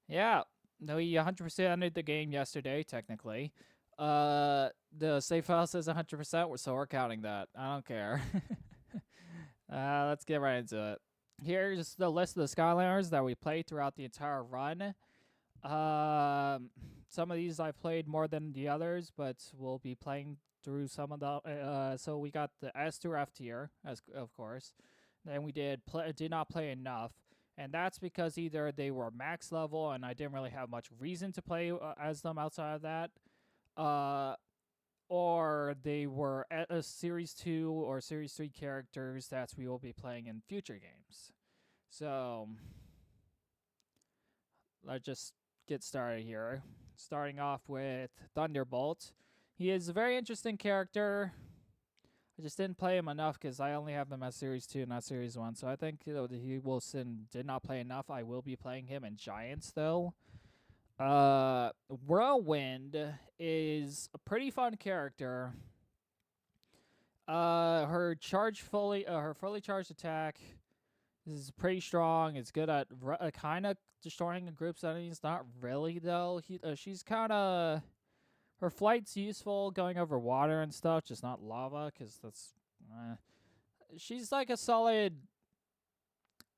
Yeah, no, he 100% ended the game yesterday, technically. The save file says 100%, so we're counting that. I don't care. Let's get right into it. Here's the list of the Skylanders that we played throughout the entire run. Um, some of these I played more than the others, but we'll be playing through some of the. So we got the S through F tier, as of course. Then we did not play enough, and that's because either they were max level and I didn't really have much reason to play as them outside of that, uh, or they were a Series 2 or Series 3 characters that we will be playing in future games. So let's just get started here. Starting off with Thunderbolt. He is a very interesting character. I just didn't play him enough because I only have him as Series 2, not Series 1. So I think he will did not play enough. I will be playing him in Giants, though. Whirlwind is a pretty fun character. Her fully charged attack is pretty strong. It's good at kind of destroying a group's enemies. Not really though. She's kind of her flight's useful going over water and stuff, just not lava, because that's. She's like a solid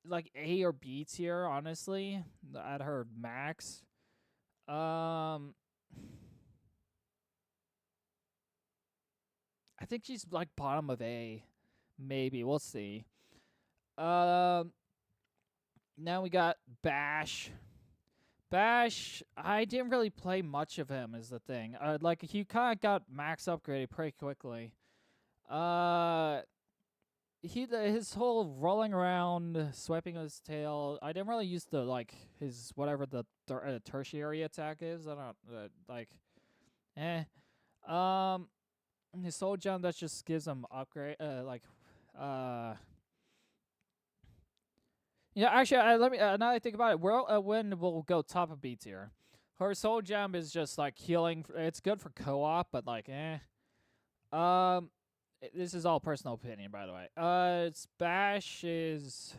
like A or B tier, honestly, at her max. Um, I think she's like bottom of A, maybe. We'll see. Um, Now we got Bash. Bash, I didn't really play much of him. Is the thing. Like he kind of got max upgraded pretty quickly. Uh, his whole rolling around, swiping his tail. I didn't really use the like his whatever the tertiary attack is. I don't like. Eh. Um, his soul gem that just gives him upgrade. Uh. Yeah, actually, let me. Now that I think about it, Wind will go top of B tier. Her soul gem is just like healing. It's good for co-op, but like, eh. Um, this is all personal opinion, by the way. Bash is.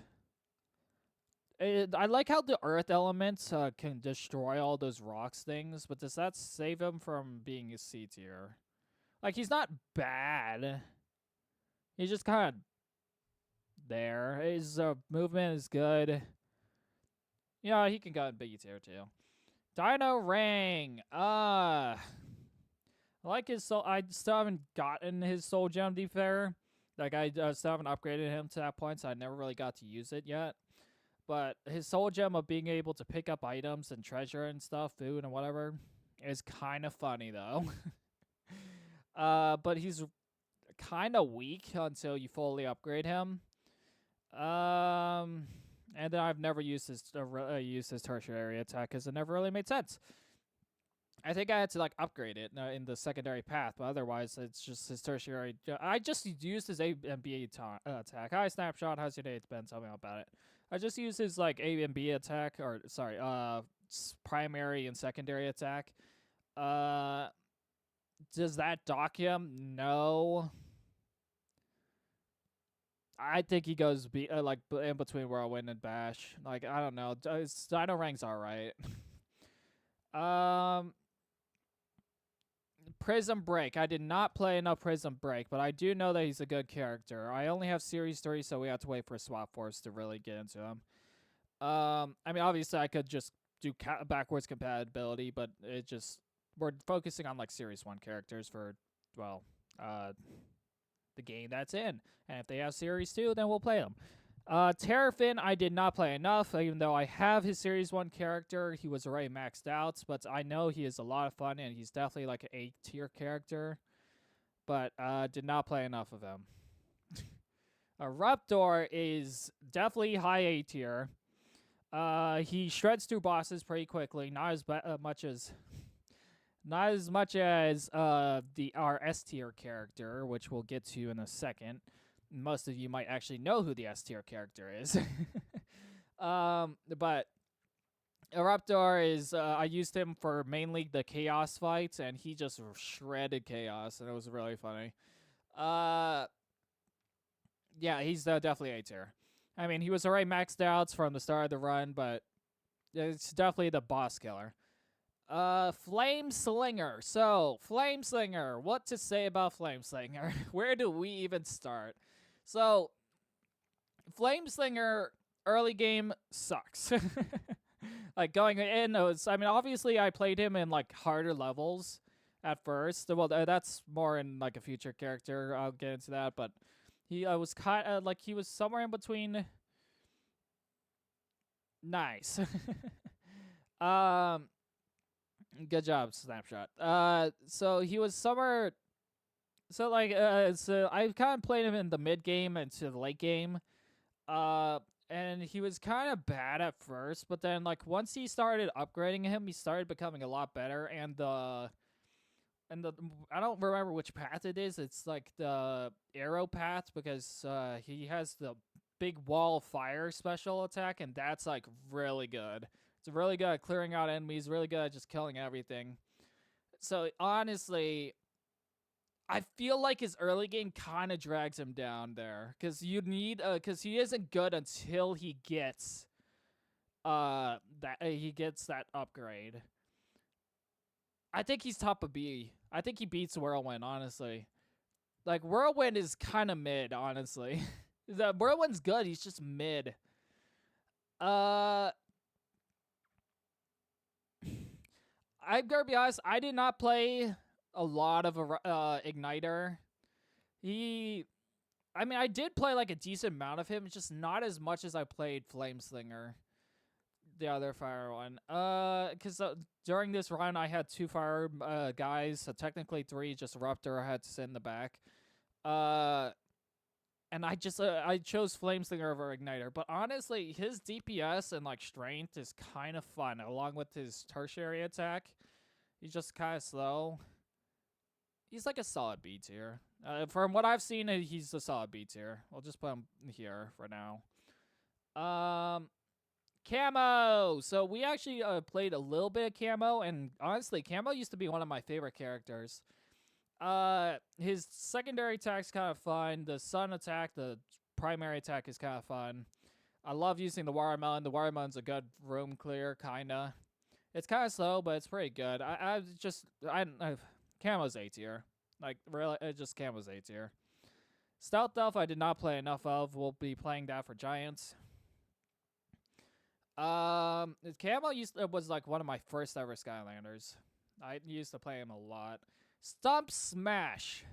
I like how the earth elements can destroy all those rocks things, but does that save him from being a C tier? Like he's not bad. He's just kind of there. His movement is good. Yeah, he can go in B tier too. Dino Ring. I like his soul. I still haven't gotten his soul gem. To be fair, like I still haven't upgraded him to that point, so I never really got to use it yet. But his soul gem of being able to pick up items and treasure and stuff, food and whatever, is kind of funny though. But he's kind of weak until you fully upgrade him. And then I've never used his tertiary attack because it never really made sense. I think I had to like upgrade it in the secondary path, but otherwise it's just his tertiary. I just used his A and B attack. Hi, Snapshot. How's your day? It's been. Tell me about it. I just used his like A and B attack, or sorry, primary and secondary attack. Uh, does that dock him? No. I think he goes in between Whirlwind and Bash. Like I don't know. Dino Rang's alright. um, Prism Break. I did not play enough Prism Break, but I do know that he's a good character. I only have Series 3, so we have to wait for Swap Force to really get into him. I mean, obviously, I could just do backwards compatibility, but we're focusing on like Series 1 characters for, well, the game that's in. And if they have Series 2, then we'll play them. Terrafin, I did not play enough, even though I have his Series 1 character. He was already maxed out, but I know he is a lot of fun, and he's definitely like an A-tier character. But did not play enough of him. Ruptor is definitely high A-tier. He shreds through bosses pretty quickly, not as much as our S tier character, which we'll get to in a second. Most of you might actually know who the S tier character is. But Eruptor is I used him for mainly the chaos fights, and he just shredded chaos, and it was really funny. Yeah, he's definitely A tier. I mean, he was already maxed out from the start of the run, but it's definitely the boss killer. Flame Slinger. So, Flame Slinger. What to say about Flame Slinger? Where do we even start? So, Flame Slinger early game sucks. Like going in, I mean, obviously I played him in like harder levels at first. Well, that's more in like a future character. I'll get into that, but he was kind of like he was somewhere in between. Nice. um, good job, Snapshot. So he was somewhere. So I kind of played him in the mid game and to the late game. And he was kind of bad at first, but then like once he started upgrading him, he started becoming a lot better. And the I don't remember which path it is. It's like the arrow path because he has the big wall of fire special attack, and that's like really good. It's really good at clearing out enemies, really good at just killing everything. So honestly, I feel like his early game kind of drags him down there because you need because he isn't good until he gets that upgrade. I think he's top of B. I think he beats Whirlwind, honestly. Like Whirlwind is kind of mid, honestly. The Whirlwind's good, he's just mid. I'm gonna be honest, I did not play a lot of Igniter. I mean, I did play like a decent amount of him, just not as much as I played Flameslinger, the other fire one. Because during this run, I had 2 fire guys, so technically 3, just Ruptor I had to sit in the back. And I just I chose Flameslinger over Igniter, but honestly, his DPS and like strength is kind of fun, along with his tertiary attack. He's just kind of slow. He's like a solid B tier. From what I've seen, he's a solid B tier. We'll just put him here for now. Camo. So we actually played a little bit of Camo, and honestly, Camo used to be one of my favorite characters. His secondary attack's kind of fun. The sun attack, the primary attack is kind of fun. I love using the watermelon. The watermelon's a good room clear, kinda. It's kind of slow, but it's pretty good. Camo's A tier. Like, really, just Camo's A tier. Stealth Elf I did not play enough of. We'll be playing that for Giants. Camo was like one of my first ever Skylanders. I used to play him a lot. Stump Smash.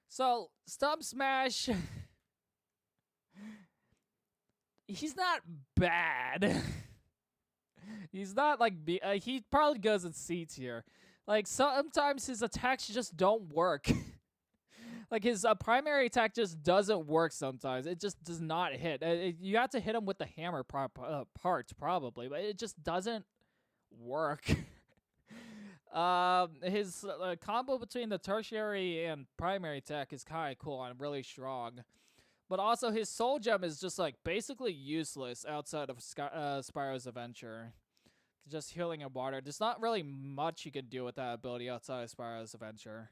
So, Stump Smash, he's not bad. He's not like he probably goes in C tier. Like sometimes his attacks just don't work. Like his primary attack just doesn't work sometimes. It just does not hit. You have to hit him with the hammer parts probably, but it just doesn't work. His combo between the tertiary and primary attack is kind of cool and really strong. But also his soul gem is just like basically useless outside of Spyro's Adventure. Just healing and water. There's not really much you can do with that ability outside of Spyro's Adventure.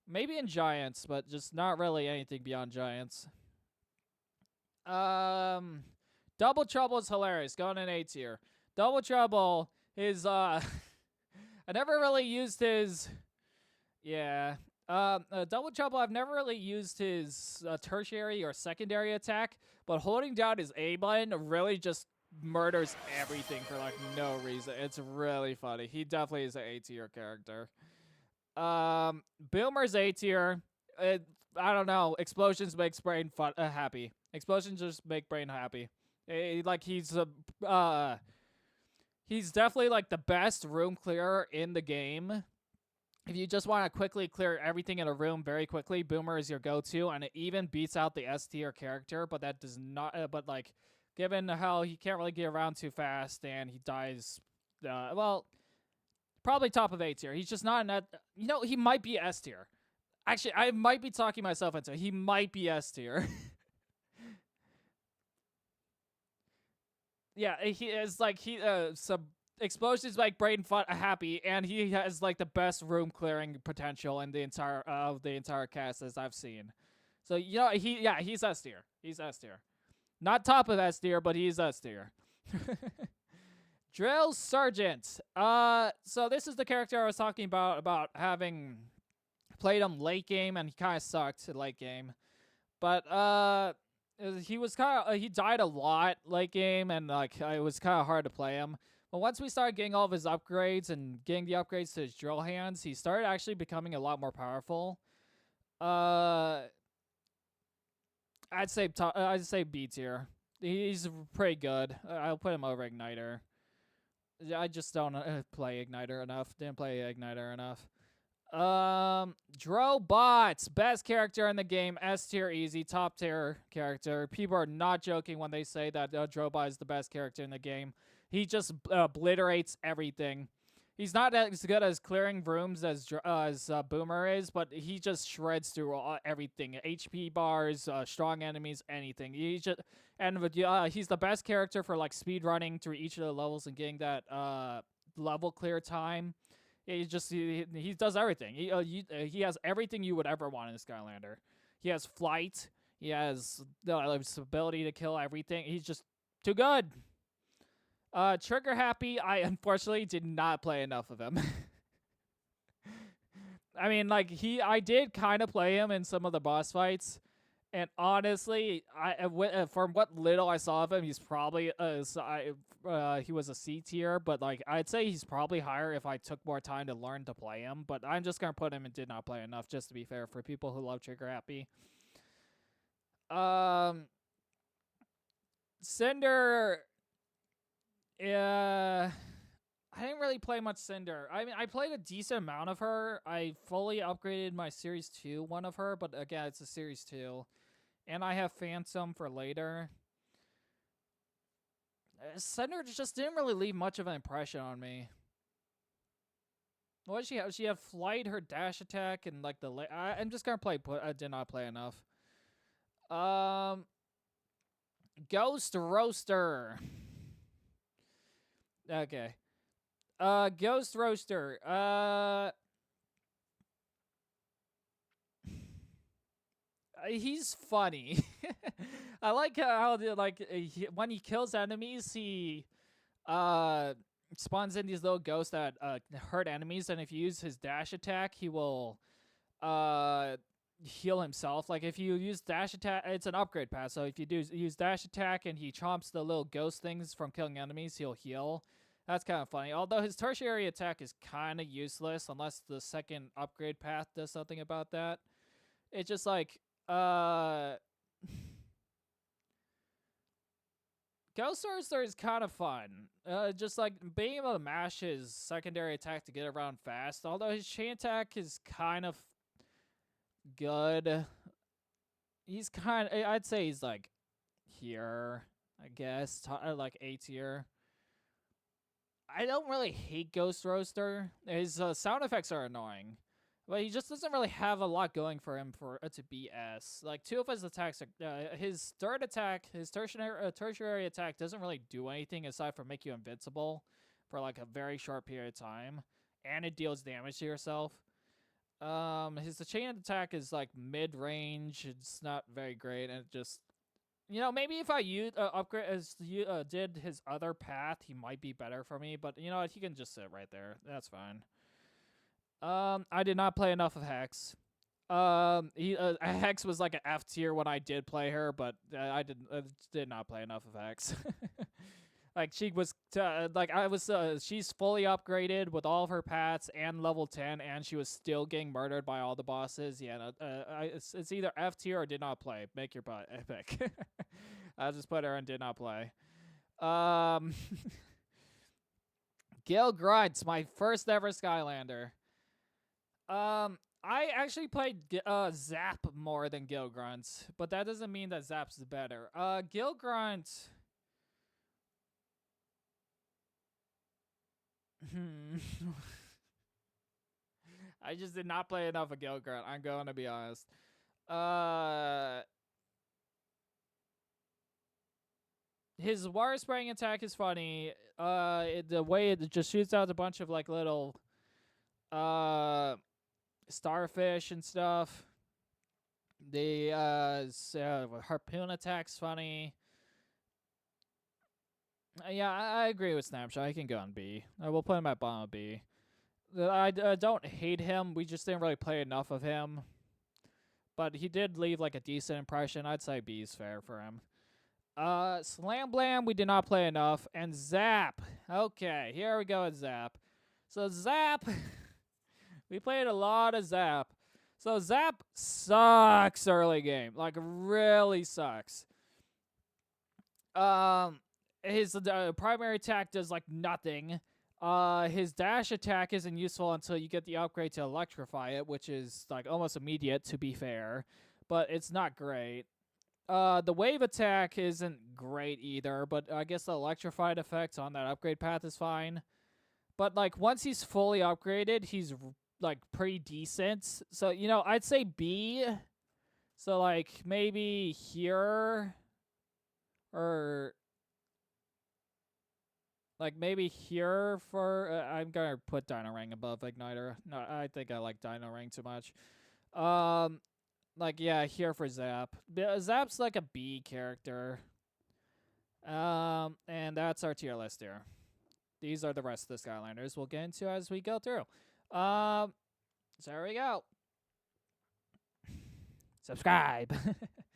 Maybe in Giants, but just not really anything beyond Giants. Double Trouble is hilarious. Going in A tier. Double Trouble is I never really used his Double Trouble, I've never really used his tertiary or secondary attack, but holding down his A button really just murders everything for like no reason. It's really funny. He definitely is an A tier character. Boomer's A tier. I don't know. Explosions makes brain happy. Explosions just make brain happy. He's definitely like the best room clearer in the game. If you just want to quickly clear everything in a room very quickly, Boomer is your go-to, and it even beats out the S tier character. But that does not. But like, given how he can't really get around too fast and he dies, probably top of A tier. He's just not in that. You know, he might be S tier. Actually, I might be talking myself into it. He might be S tier. Yeah, he is like some explosions make brain happy, and he has like the best room clearing potential in the entire cast as I've seen. So you know he's S tier. He's S tier. Not top of S tier, but he's S tier. Drill Sergeant. So this is the character I was talking about having played him late game, and he kind of sucked late game. But he was kind of he died a lot late game, and like it was kind of hard to play him. But once we started getting all of his upgrades and getting the upgrades to his drill hands, he started actually becoming a lot more powerful. I'd say B tier. He's pretty good. I'll put him over Igniter. I just don't play Igniter enough. Didn't play Igniter enough. Drobots, best character in the game, S tier, easy, top tier character. People are not joking when they say that Drobot is the best character in the game. He just obliterates everything. He's not as good as clearing rooms as Boomer is, but he just shreds through everything. HP bars, strong enemies, anything. He's the best character for like speed running through each of the levels and getting that level clear time. He does everything. He has everything you would ever want in a Skylander. He has flight. He has the ability to kill everything. He's just too good. Trigger Happy, I unfortunately did not play enough of him. I mean, like I did kind of play him in some of the boss fights, and honestly, from what little I saw of him, he's probably he was a C tier, but like I'd say he's probably higher if I took more time to learn to play him. But I'm just gonna put him and did not play enough, just to be fair for people who love Trigger Happy. Cinder. Yeah, I didn't really play much Cinder. I mean, I played a decent amount of her. I fully upgraded my Series 2 one of her, but again, it's a Series 2. And I have Phantom for later. Cinder just didn't really leave much of an impression on me. What did she have? She had flight, her dash attack, and like I'm just gonna play. I did not play enough. Ghost Roaster. Okay. Ghost Roaster. He's funny. I like how when he kills enemies, he spawns in these little ghosts that hurt enemies, and if you use his dash attack, he will heal himself. Like if you use dash attack, it's an upgrade pass. So if you use dash attack and he chomps the little ghost things from killing enemies, he'll heal. That's kind of funny. Although his tertiary attack is kind of useless unless the second upgrade path does something about that. It's just like Ghost Roaster is kind of fun. Just like being able to mash his secondary attack to get around fast. Although his chain attack is kind of good. I'd say he's like here, I guess, like A tier. I don't really hate Ghost Roaster. His sound effects are annoying, but he just doesn't really have a lot going for him to be S. Like two of his attacks, his third attack, his tertiary attack doesn't really do anything aside from make you invincible for like a very short period of time, and it deals damage to yourself. His chain attack is like mid range. It's not very great, and it just. Maybe if I did his other path, he might be better for me. But you know what? He can just sit right there. That's fine. I did not play enough of Hex. Hex was like an F tier when I did play her, but I did not play enough of Hex. Like she was she's fully upgraded with all of her paths and level 10, and she was still getting murdered by all the bosses. Yeah, it's either F tier or did not play. Make your butt epic. I'll just put her in did not play. Gil Grunt's my first ever Skylander. I actually played Zap more than Gil Grunt, but that doesn't mean that Zap's better. Gil Grunt. I just did not play enough of Gil Grunt. I'm going to be honest. His water spraying attack is funny. The way it just shoots out a bunch of like little starfish and stuff. The harpoon attack's funny. Yeah, I agree with Snapshot. He can go on B. We'll put him at bottom of B. I don't hate him. We just didn't really play enough of him. But he did leave like a decent impression. I'd say B is fair for him. Slam Blam, we did not play enough. And Zap. Okay, here we go with Zap. So Zap, we played a lot of Zap. So Zap sucks early game. Like, really sucks. His primary attack does like nothing. His dash attack isn't useful until you get the upgrade to electrify it, which is like almost immediate to be fair, but it's not great. The wave attack isn't great either, but I guess the electrified effect on that upgrade path is fine. But like once he's fully upgraded, he's like pretty decent. So, you know, I'd say B. So like maybe here or like maybe here for I'm gonna put Dino Ring above Igniter. No, I think I like Dino Ring too much. Like yeah, here for Zap. Zap's like a B character. And that's our tier list here. These are the rest of the Skylanders we'll get into as we go through. So there we go. Subscribe.